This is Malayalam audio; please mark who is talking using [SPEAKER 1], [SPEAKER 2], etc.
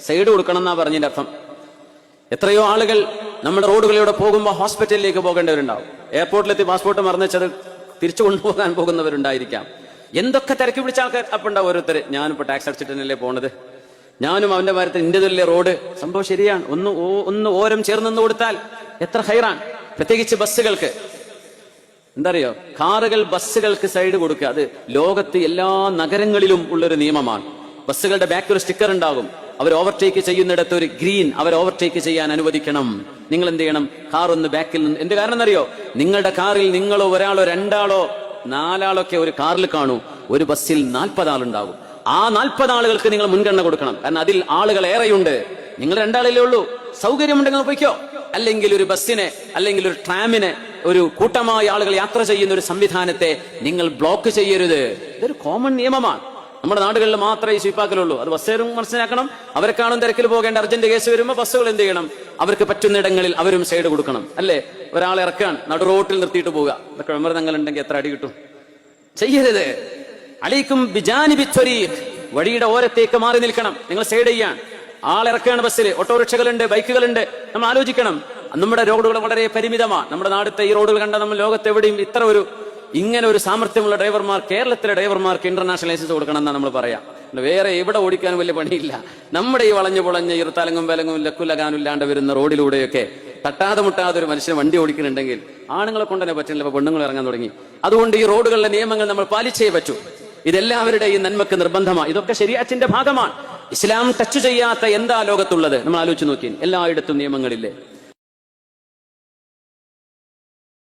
[SPEAKER 1] സൈഡ് കൊടുക്കണം എന്നാ പറഞ്ഞതിന്റെ അർത്ഥം. എത്രയോ ആളുകൾ നമ്മുടെ റോഡുകളിലൂടെ പോകുമ്പോൾ ഹോസ്പിറ്റലിലേക്ക് പോകേണ്ടവരുണ്ടാവും. എയർപോർട്ടിലെത്തി പാസ്പോർട്ട് മറന്നുവെച്ചത് തിരിച്ചു കൊണ്ടുപോകാൻ പോകുന്നവരുണ്ടായിരിക്കാം. എന്തൊക്കെ തിരക്കി പിടിച്ച ആൾക്കാർ അപ്പം ഉണ്ടാവും ഓരോരുത്തർ. ഞാനിപ്പോ ടാക്സ് അടിച്ചിട്ടല്ലേ പോണത്, ഞാനും അവന്റെ മരത്തിൽ ഇന്ത്യയിലെ റോഡ്. സംഭവം ശരിയാണ്. ഒന്ന് ഓരം ചേർന്ന് കൊടുത്താൽ എത്ര ഹൈറാണ്. പ്രത്യേകിച്ച് ബസ്സുകൾക്ക്. എന്താ അറിയോ, കാറുകൾ ബസ്സുകൾക്ക് സൈഡ് കൊടുക്കുക. അത് ലോകത്ത് എല്ലാ നഗരങ്ങളിലും ഉള്ളൊരു നിയമമാണ്. ബസ്സുകളുടെ ബാക്കിൽ ഒരു സ്റ്റിക്കർ ഉണ്ടാകും. അവർ ഓവർടേക്ക് ചെയ്യുന്നിടത്ത് ഒരു ഗ്രീൻ അവർ ഓവർടേക്ക് ചെയ്യാൻ അനുവദിക്കണം. നിങ്ങൾ എന്ത് ചെയ്യണം, കാർ ഒന്ന് ബാക്കിൽ നിന്ന്. എന്ത് കാരണം എന്നറിയോ, നിങ്ങളുടെ കാറിൽ നിങ്ങളോ ഒരാളോ രണ്ടാളോ നാലാളൊക്കെ ഒരു കാറിൽ കാണൂ, ഒരു ബസ്സിൽ 40 ആളുണ്ടാകും. ആ 40 ആളുകൾക്ക് നിങ്ങൾ മുൻഗണന കൊടുക്കണം. കാരണം അതിൽ ആളുകൾ ഏറെയുണ്ട്. നിങ്ങൾ 2 ആളല്ലേ ഉള്ളൂ. സൗകര്യമുണ്ടെങ്കിൽ പോയിക്കോ. അല്ലെങ്കിൽ ഒരു ബസ്സിനെ അല്ലെങ്കിൽ ഒരു ട്രാമിനെ, ഒരു കൂട്ടമായ ആളുകൾ യാത്ര ചെയ്യുന്ന ഒരു സംവിധാനത്തെ നിങ്ങൾ ബ്ലോക്ക് ചെയ്യരുത്. ഇതൊരു കോമൺ നിയമമാണ്. നമ്മുടെ നാടുകളിൽ മാത്രമേ ഈ സ്വീപ്പാക്കലുള്ളൂ. അത് ബസ്സേരും മനസ്സിലാക്കണം. അവരെ കാണും തിരക്കിൽ പോകേണ്ട അർജന്റ് കേസ് വരുമ്പോൾ ബസ്സുകൾ എന്ത് ചെയ്യണം, അവർക്ക് പറ്റുന്നിടങ്ങളിൽ അവരും സൈഡ് കൊടുക്കണം. അല്ലേ, ഒരാളെ ഇറക്കാൻ നടു റോട്ടിൽ നിർത്തിയിട്ട് പോവുക. ഇതൊക്കെ വിമർദ്ദങ്ങളുണ്ടെങ്കിൽ എത്ര അടി കിട്ടും. ചെയ്യരുത്. അലൈക്കും ബിജാനിബി ത്വരീഖ്, വഴിയുടെ ഓരത്തേക്ക് മാറി നിൽക്കണം. നിങ്ങൾ സൈഡ് ചെയ്യാൻ ആളിറക്കുകയാണ്. ബസ്സിൽ ഓട്ടോറിക്ഷകളുണ്ട്, ബൈക്കുകളുണ്ട്. നമ്മൾ ആലോചിക്കണം, നമ്മുടെ റോഡുകൾ വളരെ പരിമിതമാണ്. നമ്മുടെ നാടത്തെ ഈ റോഡുകൾ കണ്ട നമ്മൾ ലോകത്തെവിടെയും ഇങ്ങനെ ഒരു സാമർത്ഥ്യമുള്ള ഡ്രൈവർമാർ, കേരളത്തിലെ ഡ്രൈവർമാർക്ക് ഇന്റർനാഷണൽ ലൈസൻസ് കൊടുക്കണം എന്നാണ് നമ്മൾ പറയാം. വേറെ എവിടെ ഓടിക്കാനും വലിയ പണിയില്ല. നമ്മുടെ ഈ വളഞ്ഞു പൊളഞ്ഞ തലങ്ങും വിലങ്ങും ലക്കുലകാനും ഇല്ലാണ്ട് വരുന്ന റോഡിലൂടെയൊക്കെ തട്ടാതെ മുട്ടാതെ ഒരു മനുഷ്യൻ വണ്ടി ഓടിക്കുന്നുണ്ടെങ്കിൽ ആണുങ്ങളെ കൊണ്ട് തന്നെ പറ്റില്ല. ഇപ്പൊ പെണ്ണുങ്ങൾ ഇറങ്ങാൻ തുടങ്ങി. അതുകൊണ്ട് ഈ റോഡുകളിലെ നിയമങ്ങൾ നമ്മൾ പാലിച്ചേ പറ്റൂ. ഇതെല്ലാവരുടെയും നന്മക്ക് നിർബന്ധമാണ്. ഇതൊക്കെ ശരീഅത്തിന്റെ ഭാഗമാണ്. ഇസ്ലാം ടച്ച് ചെയ്യാത്ത എന്താ ലോകത്തുള്ളത്? നമ്മൾ ആലോചിച്ച് നോക്കി. എല്ലായിടത്തും നിയമങ്ങളില്ലേ?